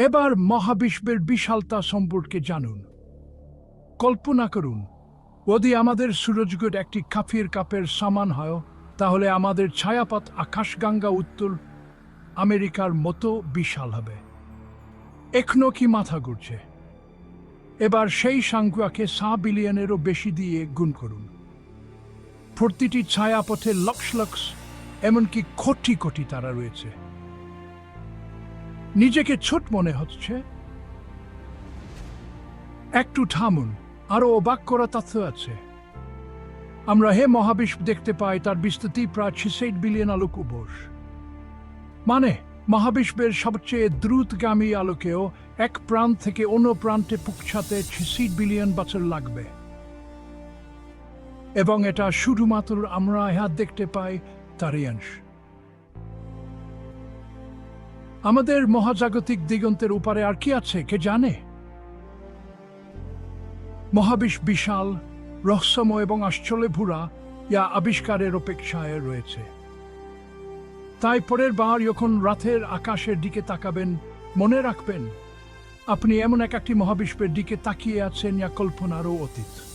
এবার মহাবিশ্বের বিশালতা সম্পর্কে জানুন। কল্পনা করুন, যদি আমাদের সূরজগৎ একটি কাফির কাপের সমান হয়, তাহলে আমাদের ছায়াপথ আকাশগঙ্গা উত্তর আমেরিকার মতো বিশাল হবে। এখনো কি মাথা ঘুরছে? এবার সেই সংখ্যাকে 100 বিলিয়নেরও বেশি দিয়ে গুণ করুন। প্রতিটি ছায়াপথে লক্ষ লক্ষ, এমনকি কোটি কোটি তারা রয়েছে। নিজেকে ছোট মনে হচ্ছে? একটু থামুন, আরো অবাক করা তথ্য আছে। আমরা মহাবিশ্ব দেখতে পাই তার বিস্তৃতি প্রায় 66 বিলিয়ন আলোকবর্ষ। মানে মহাবিশ্বের সবচেয়ে দ্রুতগামী আলোকেও এক প্রান্ত থেকে অন্য প্রান্তে পৌঁছাতে 66 বিলিয়ন বছর লাগবে। এবং এটা শুধুমাত্র আমরা দেখতে পাই তারই অংশ। আমাদের মহাজাগতিক দিগন্তের উপরে আর কি আছে কে জানে? মহাবিশ্ব বিশাল, রহস্যময় এবং আশ্চর্যে ভরা, ইয়া আবিষ্কারের অপেক্ষায় রয়েছে। তাই পরের বার যখন রাতের আকাশের দিকে তাকাবেন, মনে রাখবেন আপনি এমন একটি মহাবিশ্বের দিকে তাকিয়ে আছেন যা কল্পনারও অতীত।